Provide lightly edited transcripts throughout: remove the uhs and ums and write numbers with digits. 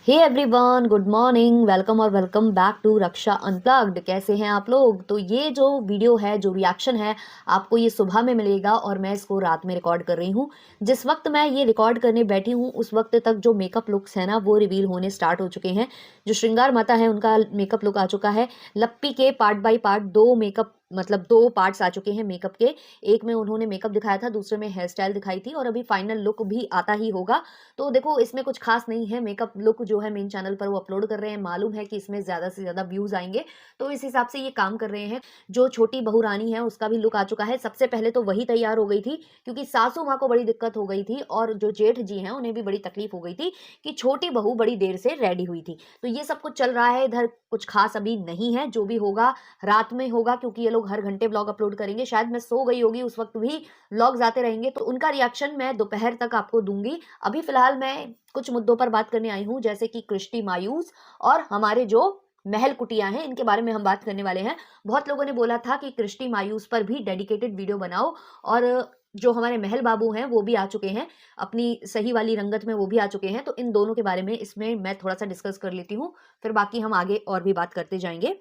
हे everyone, good morning, welcome और welcome back to Raksha unplugged. कैसे हैं आप लोग? तो ये जो वीडियो है, जो रिएक्शन है, आपको ये सुबह में मिलेगा और मैं इसको रात में रिकॉर्ड कर रही हूँ। जिस वक्त मैं ये रिकॉर्ड करने बैठी हूँ उस वक्त तक जो मेकअप लुक्स है ना वो रिवील होने स्टार्ट हो चुके हैं। जो श्रृंगार माता है उनका मेकअप लुक आ चुका है। लप्पी के पार्ट बाय पार्ट दो मेकअप मतलब दो पार्ट्स आ चुके हैं मेकअप के। एक में उन्होंने मेकअप दिखाया था, दूसरे में हेयर स्टाइल दिखाई थी और अभी फाइनल लुक भी आता ही होगा। तो देखो, इसमें कुछ खास नहीं है। मेकअप लुक जो है मेन चैनल पर वो अपलोड कर रहे हैं, मालूम है कि इसमें ज्यादा से ज्यादा व्यूज आएंगे, तो इस हिसाब से ये काम कर रहे हैं। जो छोटी बहू रानी है उसका भी लुक आ चुका है। सबसे पहले तो वही तैयार हो गई थी क्योंकि सासू माँ को बड़ी दिक्कत हो गई थी और जो जेठ जी हैं उन्हें भी बड़ी तकलीफ हो गई थी कि छोटी बहू बड़ी देर से रेडी हुई थी। तो ये सब कुछ चल रहा है इधर। कुछ खास अभी नहीं है, जो भी होगा रात में होगा क्योंकि ये लोग हर घंटे ब्लॉग अपलोड करेंगे। शायद मैं सो गई होगी उस वक्त भी व्लॉग्स आते रहेंगे, तो उनका रिएक्शन मैं दोपहर तक आपको दूंगी। अभी फिलहाल मैं कुछ मुद्दों पर बात करने आई हूं, जैसे कि कृष्टि मायूस और हमारे जो महल कुटिया हैं, इनके बारे में हम बात करने वाले हैं। बहुत लोगों ने बोला था कि कृष्टि मायूस पर भी डेडिकेटेड वीडियो बनाओ, और जो हमारे महल बाबू हैं वो भी आ चुके हैं अपनी सही वाली रंगत में, वो भी आ चुके हैं। तो इन दोनों के बारे में इसमें मैं थोड़ा सा डिस्कस कर लेती हूँ, फिर बाकी हम आगे और भी बात करते जाएंगे।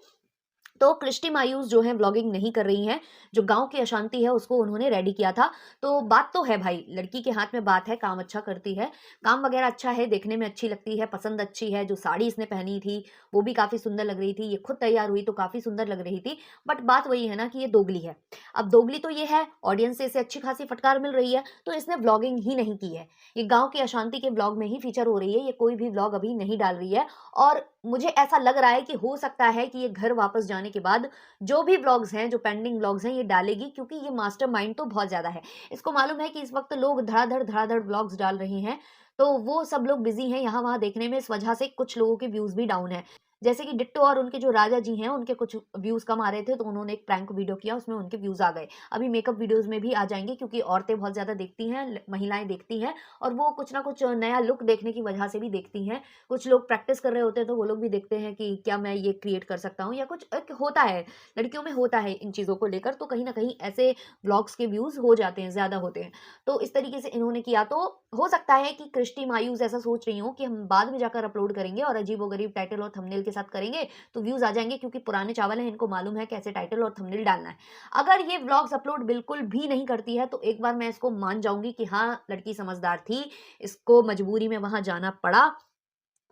तो कृष्टि मायूस जो है व्लॉगिंग नहीं कर रही हैं। जो गांव की अशांति है उसको उन्होंने रेडी किया था। तो बात तो है भाई, लड़की के हाथ में बात है, काम अच्छा करती है, काम वगैरह अच्छा है, देखने में अच्छी लगती है, पसंद अच्छी है। जो साड़ी इसने पहनी थी वो भी काफी सुंदर लग रही थी, ये खुद तैयार हुई तो काफी सुंदर लग रही थी। बट बात वही है ना कि ये दोगली है। अब दोगली तो ये है, ऑडियंस से इसे अच्छी खासी फटकार मिल रही है, तो इसने व्लॉगिंग ही नहीं की है। ये गाँव की अशांति के व्लॉग में ही फीचर हो रही है, ये कोई भी व्लॉग अभी नहीं डाल रही है। और मुझे ऐसा लग रहा है कि हो सकता है कि ये घर वापस जाने के बाद जो भी व्लॉग्स हैं, जो पेंडिंग व्लॉग्स हैं, ये डालेगी, क्योंकि ये मास्टरमाइंड तो बहुत ज्यादा है। इसको मालूम है कि इस वक्त लोग धड़ाधड़ व्लॉग्स डाल रहे हैं, तो वो सब लोग बिजी हैं यहाँ वहां देखने में। इस वजह से कुछ लोगों के व्यूज भी डाउन है। जैसे कि डिट्टो और उनके जो राजा जी हैं उनके कुछ व्यूज कम आ रहे थे, तो उन्होंने एक प्रैंक वीडियो किया, उसमें उनके व्यूज आ गए। अभी मेकअप वीडियोस में भी आ जाएंगे क्योंकि औरतें बहुत ज्यादा देखती हैं, महिलाएं देखती हैं, और वो कुछ ना कुछ नया लुक देखने की वजह से भी देखती हैं। कुछ लोग प्रैक्टिस कर रहे होते हैं तो वो लोग भी देखते हैं कि क्या मैं ये क्रिएट कर सकता हूँ, या कुछ एक होता है, लड़कियों में होता है इन चीज़ों को लेकर। तो कहीं ना कहीं ऐसे व्लॉग्स के व्यूज हो जाते हैं, ज़्यादा होते हैं। तो इस तरीके से इन्होंने किया। तो हो सकता है कि कृष्टि मायूस ऐसा सोच रही हो कि हम बाद में जाकर अपलोड करेंगे और अजीबोगरीब टाइटल और थंबनेल के साथ करेंगे तो व्यूज आ जाएंगे, क्योंकि पुराने चावल हैं, इनको मालूम है कैसे टाइटल और थंबनेल डालना है। अगर ये व्लॉग्स अपलोड बिल्कुल भी नहीं करती है तो एक बार मैं इसको मान जाऊंगी कि हाँ, लड़की समझदार थी, इसको मजबूरी में वहां जाना पड़ा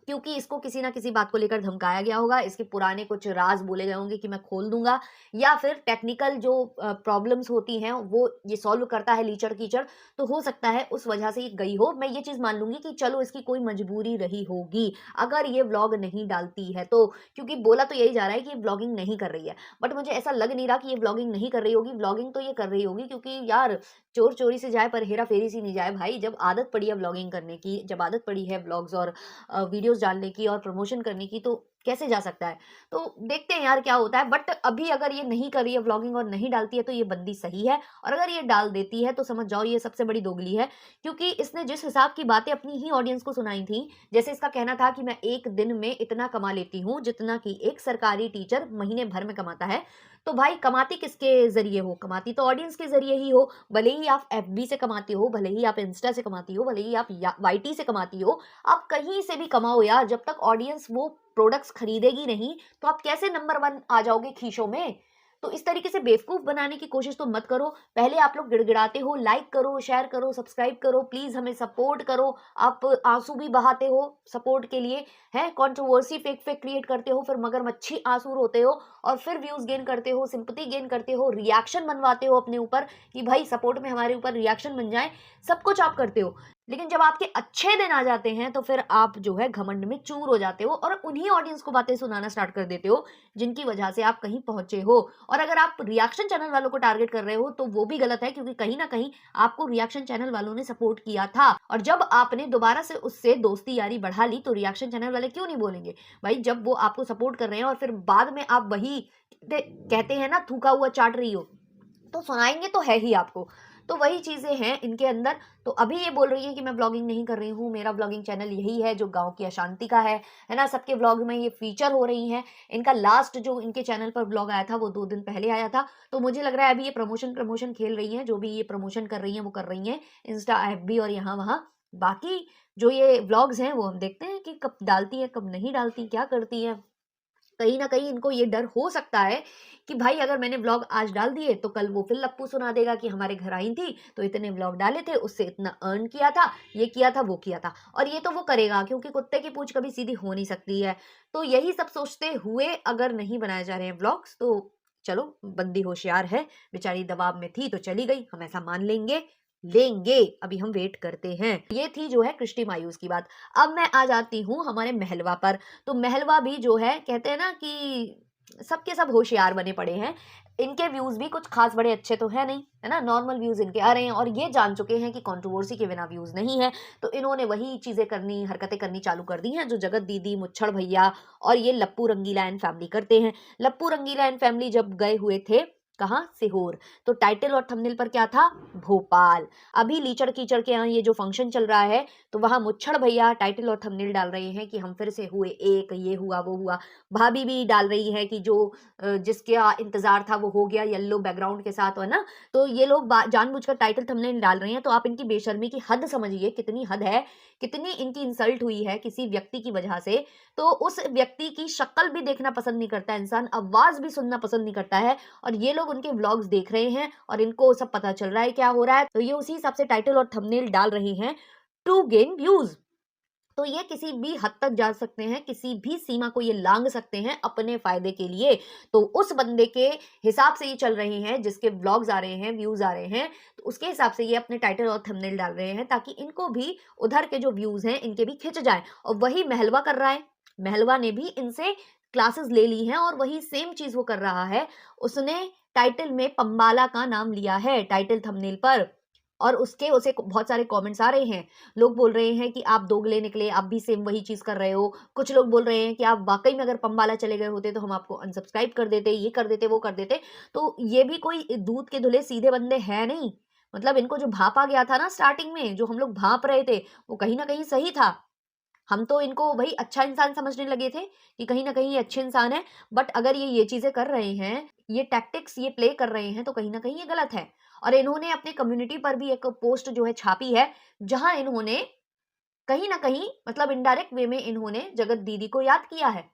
क्योंकि इसको किसी ना किसी बात को लेकर धमकाया गया होगा। इसके पुराने कुछ राज बोले गए होंगे कि मैं खोल दूंगा, या फिर टेक्निकल जो प्रॉब्लम्स होती हैं वो ये सॉल्व करता है लीचड़ कीचड़, तो हो सकता है उस वजह से ये गई हो। मैं ये चीज मान लूंगी कि चलो इसकी कोई मजबूरी रही होगी अगर ये व्लॉग नहीं डालती है तो, क्योंकि बोला तो यही जा रहा है कि व्लॉगिंग नहीं कर रही है। बट मुझे ऐसा लग नहीं रहा कि ये व्लॉगिंग नहीं कर रही होगी। व्लॉगिंग तो ये कर रही होगी, क्योंकि यार चोर चोरी से जाए पर हेरा फेरी से नहीं जाए भाई। जब आदत पड़ी है व्लॉगिंग करने की, जब आदत पड़ी है व्लॉग्स और वीडियोस डालने की और प्रमोशन करने की, तो कैसे जा सकता है? तो देखते हैं यार क्या होता है। बट अभी अगर ये नहीं कर रही है व्लॉगिंग और नहीं डालती है तो ये बंदी सही है, और अगर ये डाल देती है तो समझ जाओ ये सबसे बड़ी दोगली है। क्योंकि इसने जिस हिसाब की बातें अपनी ही ऑडियंस को सुनाई थी, जैसे इसका कहना था कि मैं एक दिन में इतना कमा लेती हूँ जितना कि एक सरकारी टीचर महीने भर में कमाता है। तो भाई कमाती किसके जरिए हो? कमाती तो ऑडियंस के जरिए ही हो। भले ही आप एफबी से कमाती हो, भले ही आप इंस्टा से कमाती हो, भले ही आप वाईटी से कमाती हो, आप कहीं से भी कमाओ यार, जब तक ऑडियंस वो प्रोडक्ट्स खरीदेगी नहीं तो आप कैसे नंबर वन आ जाओगे खीसों में? तो इस तरीके से बेवकूफ बनाने की कोशिश तो मत करो। पहले आप लोग गिड़गिड़ाते हो, लाइक करो, शेयर करो, सब्सक्राइब करो, प्लीज हमें सपोर्ट करो। आप आंसू भी बहाते हो सपोर्ट के लिए, है कंट्रोवर्सी फेक फेक क्रिएट करते हो, फिर मगरमच्छी आंसू रोते हो, और फिर व्यूज गेन करते हो, सिंपैथी गेन करते हो, रिएक्शन बनवाते हो अपने ऊपर कि भाई सपोर्ट में हमारे ऊपर रिएक्शन बन जाए। सब कुछ आप करते हो, लेकिन जब आपके अच्छे दिन आ जाते हैं तो फिर आप जो है घमंड में चूर हो जाते हो और उन्हीं ऑडियंस को बातें सुनाना स्टार्ट कर देते हो जिनकी वजह से आप कहीं पहुंचे हो। और अगर आप रिएक्शन चैनल वालों को टारगेट कर रहे हो तो वो भी गलत है, क्योंकि कहीं ना कहीं आपको रिएक्शन चैनल वालों ने सपोर्ट किया था, और जब आपने दोबारा से उससे दोस्ती यारी बढ़ा ली तो रिएक्शन चैनल वाले क्यों नहीं बोलेंगे भाई? जब वो आपको सपोर्ट कर रहे हैं और फिर बाद में आप वही कहते हैं ना, थूका हुआ चाट रही हो, तो सुनाएंगे तो है ही आपको। तो वही चीजें हैं इनके अंदर। तो अभी ये बोल रही है कि मैं ब्लॉगिंग नहीं कर रही हूँ, मेरा ब्लॉगिंग चैनल यही है जो गांव की अशांति का है ना। सबके ब्लॉग में ये फीचर हो रही हैं। इनका लास्ट जो इनके चैनल पर ब्लॉग आया था वो 2 दिन पहले आया था। तो मुझे लग रहा है अभी ये प्रमोशन प्रमोशन खेल रही हैं, जो भी ये प्रमोशन कर रही हैं वो कर रही हैं इंस्टा एफबी और यहाँ वहाँ। बाकी जो ये व्लॉग्स हैं वो हम देखते हैं कि कब डालती हैं, कब नहीं डालती, क्या करती हैं। कहीं न कहीं इनको ये डर हो सकता है कि भाई अगर मैंने व्लॉग आज डाल दिए तो कल वो फिर लप्पू सुना देगा कि हमारे घर आई थी, तो इतने व्लॉग डाले थे, उससे इतना अर्न किया था, ये किया था, वो किया था। और ये तो वो करेगा क्योंकि कुत्ते की पूँछ कभी सीधी हो नहीं सकती है। तो यही सब सोचते हुए अगर नहीं बनाए जा रहे हैं व्लॉग्स तो चलो बंदी होशियार है, बेचारी दबाव में थी तो चली गई, हम ऐसा मान लेंगे। लेंगे, अभी हम वेट करते हैं। ये थी जो है कृष्टि मायूस की बात। अब मैं आ जाती हूँ हमारे महलवा पर। तो महलवा भी जो है कहते हैं ना कि सबके सब होशियार बने पड़े हैं। इनके व्यूज भी कुछ खास बड़े अच्छे तो है नहीं, है ना, नॉर्मल व्यूज इनके आ रहे हैं और ये जान चुके हैं कि कंट्रोवर्सी के बिना व्यूज नहीं है। तो इन्होंने वही चीजें करनी, हरकतें करनी चालू कर दी हैं जो जगत दीदी, मुच्छड़ भैया और ये लप्पू रंगीला एंड फैमिली करते हैं। लप्पू रंगीला एंड फैमिली जब गए हुए थे कहाँ, सीहोर, तो टाइटल और थंबनेल पर क्या था, भोपाल। अभी लीचड़ कीचड़ के यहाँ ये जो फंक्शन चल रहा है तो वहां मुच्छड़ भैया टाइटल और थंबनेल डाल रहे हैं कि हम फिर से हुए एक, ये हुआ वो हुआ। भाभी भी डाल रही है कि जो जिसका इंतजार था वो हो गया, येलो बैकग्राउंड के साथ, है ना। तो ये लोग जानबूझकर टाइटल थंबनेल डाल रहे हैं। तो आप इनकी बेशर्मी की हद समझिए, कितनी हद है, कितनी इनकी इंसल्ट हुई है किसी व्यक्ति की वजह से। तो उस व्यक्ति की शक्ल भी देखना पसंद नहीं करता इंसान, आवाज भी सुनना पसंद नहीं करता है, और ये लोग उनके व्लॉग्स देख रहे हैं और इनको सब पता चल रहा है क्या हो रहा है। तो ये उसी हिसाब से टाइटल और थंबनेल डाल रहे हैं टू गेन व्यूज। तो ये किसी भी हद तक जा सकते हैं, किसी भी सीमा को ये लांघ सकते हैं अपने फायदे के लिए। तो उस बंदे के हिसाब से ये चल रहे हैं, जिसके व्लॉग्स आ रहे हैं, व्यूज आ रहे हैं, तो उसके हिसाब से ये अपने टाइटल और थंबनेल डाल रहे हैं ताकि इनको भी उधर के जो व्यूज हैं इनके भी खिंच जाए। और वही महलवा कर रहा है, महलवा ने भी इनसे क्लासेस ले ली हैं और वही सेम चीज वो कर रहा है। उसने टाइटल में पंबाला का नाम लिया है टाइटल थंबनेल पर, और उसके उसे बहुत सारे कमेंट्स आ रहे हैं। लोग बोल रहे हैं कि आप दोगले निकले, आप भी सेम वही चीज कर रहे हो। कुछ लोग बोल रहे हैं कि आप वाकई में अगर पंबाला चले गए होते तो हम आपको अनसब्सक्राइब कर देते, ये कर देते, वो कर देते। तो ये भी कोई दूध के धुले सीधे बंदे हैं नहीं। मतलब इनको जो भापा गया था ना स्टार्टिंग में, जो हम लोग भाप रहे थे, वो कहीं ना कहीं सही था। हम तो इनको वही अच्छा इंसान समझने लगे थे कि कहीं न कहीं ये अच्छे इंसान है। बट अगर ये चीज़ें कर रहे हैं, ये टैक्टिक्स ये प्ले कर रहे हैं तो कहीं न कहीं ये गलत है। और इन्होंने अपने कम्युनिटी पर भी एक पोस्ट जो है छापी है, जहाँ इन्होंने कहीं न कहीं मतलब इनडायरेक्ट वे में इन्होंने जगत दीदी को याद किया है।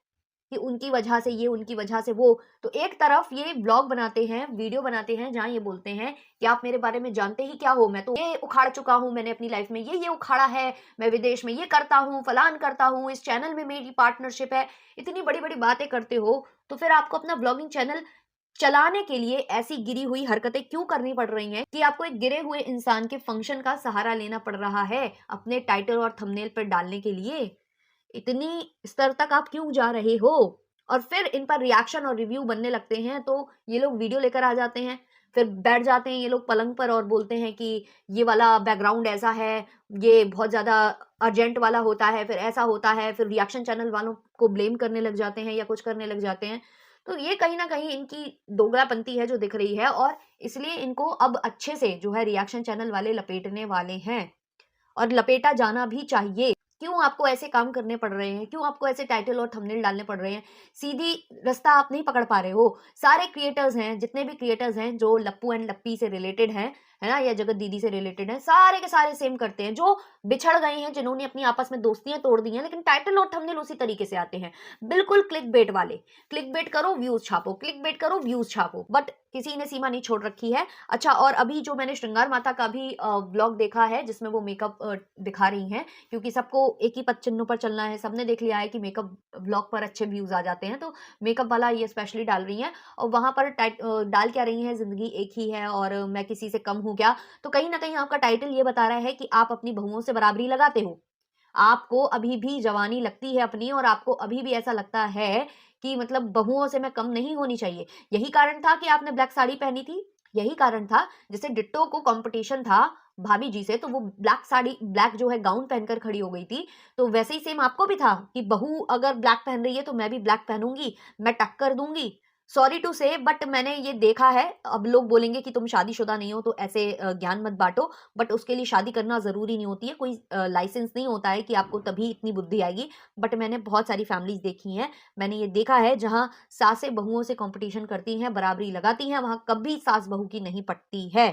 कि उनकी वजह से ये, उनकी वजह से वो। तो एक तरफ ये ब्लॉग बनाते हैं, वीडियो बनाते हैं जहाँ ये बोलते हैं कि आप मेरे बारे में जानते ही क्या हो, मैं तो ये उखाड़ चुका हूँ, मैंने अपनी लाइफ में ये उखाड़ा है, मैं विदेश में ये करता हूँ, फलान करता हूँ, इस चैनल में मेरी पार्टनरशिप है। इतनी बड़ी-बड़ी बातें करते हो, तो फिर आपको अपना ब्लॉगिंग चैनल चलाने के लिए ऐसी गिरी हुई हरकतें क्यों करनी पड़ रही हैं कि आपको एक गिरे हुए इंसान के फंक्शन का सहारा लेना पड़ रहा है अपने टाइटल और थंबनेल पर डालने के लिए? इतनी स्तर तक आप क्यों जा रहे हो? और फिर इन पर रिएक्शन और रिव्यू बनने लगते हैं तो ये लोग वीडियो लेकर आ जाते हैं। फिर बैठ जाते हैं ये लोग पलंग पर और बोलते हैं कि ये वाला बैकग्राउंड ऐसा है, ये बहुत ज़्यादा अर्जेंट वाला होता है, फिर ऐसा होता है, फिर रिएक्शन चैनल वालों को ब्लेम करने लग जाते हैं या कुछ करने लग जाते हैं। तो ये कहीं न कहीं इनकी दोगलापंती है जो दिख रही है, और इसलिए इनको अब अच्छे से जो है रिएक्शन चैनल वाले लपेटने वाले हैं। और लपेटा जाना भी चाहिए। क्यों आपको ऐसे काम करने पड़ रहे हैं? क्यों आपको ऐसे टाइटल और थंबनेल डालने पड़ रहे हैं? सीधी रास्ता आप नहीं पकड़ पा रहे हो। सारे क्रिएटर्स हैं, जितने भी क्रिएटर्स हैं जो लप्पू एंड लप्पी से रिलेटेड हैं, है ना? या जगत दीदी से रिलेटेड हैं, सारे के सारे सेम करते हैं। जो बिछड़ गए हैं, जिन्होंने अपनी आपस में दोस्तियाँ तोड़ दी हैं, लेकिन टाइटल और थंबनेल उसी तरीके से आते हैं। बिल्कुल क्लिकबेट वाले। क्लिकबेट करो, व्यूज़ छापो, क्लिकबेट करो, व्यूज़ छापो। बट किसी ने सीमा नहीं छोड़ रखी है। अच्छा, और अभी जो मैंने श्रृंगार माता का भी व्लॉग देखा है जिसमें वो मेकअप दिखा रही हैं, क्योंकि सबको एक ही पद चिन्हों पर चलना है। सबने देख लिया है कि मेकअप व्लॉग पर अच्छे व्यूज आ जाते हैं, तो मेकअप वाला ये स्पेशली डाल रही हैं और वहां पर डाल क्या रही हैं, जिंदगी एक ही है और मैं किसी से कम हूं क्या। तो कहीं ना कहीं आपका टाइटल ये बता रहा है कि आप अपनी बहुओं से बराबरी लगाते हो। आपको अभी भी जवानी लगती है अपनी, और आपको अभी भी ऐसा लगता है कि मतलब बहुओं से मैं कम नहीं होनी चाहिए। यही कारण था कि आपने ब्लैक साड़ी पहनी थी। यही कारण था, जैसे डिट्टो को कंपटीशन था भाभी जी से, तो वो ब्लैक साड़ी, ब्लैक जो है गाउन पहनकर खड़ी हो गई थी। तो वैसे ही सेम आपको भी था कि बहू अगर ब्लैक पहन रही है तो मैं भी ब्लैक पहनूंगी, मैं टक्कर दूंगी। सॉरी टू से, बट मैंने ये देखा है। अब लोग बोलेंगे कि तुम शादीशुदा नहीं हो तो ऐसे ज्ञान मत बांटो। बट उसके लिए शादी करना जरूरी नहीं होती है, कोई लाइसेंस नहीं होता है कि आपको तभी इतनी बुद्धि आएगी। बट मैंने बहुत सारी फैमिलीज देखी हैं, मैंने ये देखा है जहाँ सासें बहुओं से कंपटीशन करती हैं, बराबरी लगाती हैं, वहां कभी सास बहू की नहीं पटती है।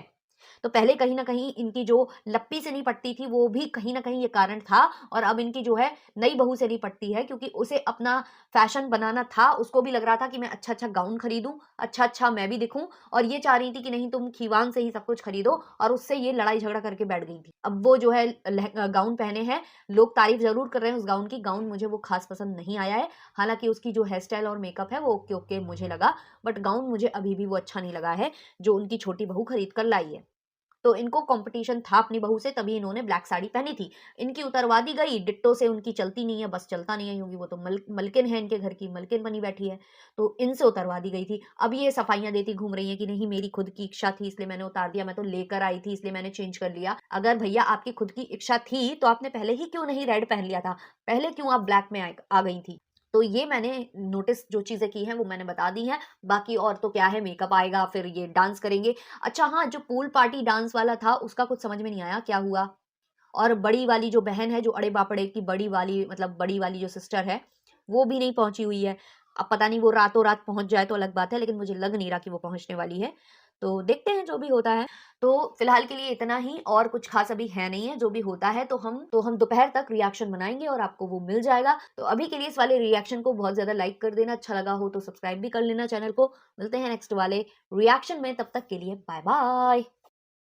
तो पहले कहीं न कहीं इनकी जो लप्पी से नहीं पटती थी, वो भी कहीं न कहीं ये कारण था और अब इनकी जो है नई बहू से नहीं पटती है क्योंकि उसे अपना फ़ैशन बनाना था। उसको भी लग रहा था कि मैं अच्छा-अच्छा गाउन खरीदूँ, अच्छा-अच्छा मैं भी दिखूँ और ये चाह रही थी कि नहीं तुम खींवान से ही सब कुछ खरीदो और उससे ये लड़ाई झगड़ा करके बैठ गई थी। अब वो जो है गाउन पहने हैं, लोग तारीफ़ ज़रूर कर रहे हैं उस गाउन की, गाउन मुझे वो ख़ास पसंद नहीं आया है। हालाँकि उसकी जो हेयर स्टाइल और मेकअप है वो ओके-ओके मुझे लगा, बट गाउन मुझे अभी भी वो अच्छा नहीं लगा है, जो उनकी छोटी बहू खरीद कर लाई है। तो इनको कॉम्पिटिशन था अपनी बहू से तभी इन्होंने ब्लैक साड़ी पहनी थी। इनकी उतरवा दी गई, डिट्टो से उनकी चलती नहीं है, बस चलता नहीं है क्योंकि वो तो मलकिन है इनके घर की, मलकिन बनी बैठी है। तो इनसे उतरवा दी गई थी। अब ये सफाइयाँ देती घूम रही हैं कि नहीं मेरी खुद की इच्छा थी इसलिए मैंने उतार दिया, मैं तो लेकर आई थी इसलिए मैंने चेंज कर लिया। अगर भैया आपकी खुद की इच्छा थी तो आपने पहले ही क्यों नहीं रेड पहन लिया था? पहले क्यों आप ब्लैक में आ गई थी? तो ये मैंने नोटिस जो चीज़ें की हैं वो मैंने बता दी हैं। बाकी और तो क्या है, मेकअप आएगा, फिर ये डांस करेंगे। अच्छा हाँ, जो पूल पार्टी डांस वाला था उसका कुछ समझ में नहीं आया क्या हुआ? और बड़ी वाली जो बहन है, जो अड़े-बापड़े की बड़ी वाली मतलब बड़ी वाली जो सिस्टर है, वो भी नहीं पहुँची हुई है। अब पता नहीं वो रातों-रात पहुँच जाए तो अलग बात है, लेकिन मुझे लग नहीं रहा कि वो पहुँचने वाली है। तो देखते हैं जो भी होता है। तो फिलहाल के लिए इतना ही और कुछ ख़ास अभी है नहीं है, जो भी होता है तो हम दोपहर तक रिएक्शन बनाएँगे और आपको वो मिल जाएगा। तो अभी के लिए इस वाले रिएक्शन को बहुत ज़्यादा लाइक कर देना, अच्छा लगा हो तो सब्सक्राइब भी कर लेना चैनल को। मिलते हैं नेक्स्ट वाले रिएक्शन में, तब तक के लिए बाय-बाय।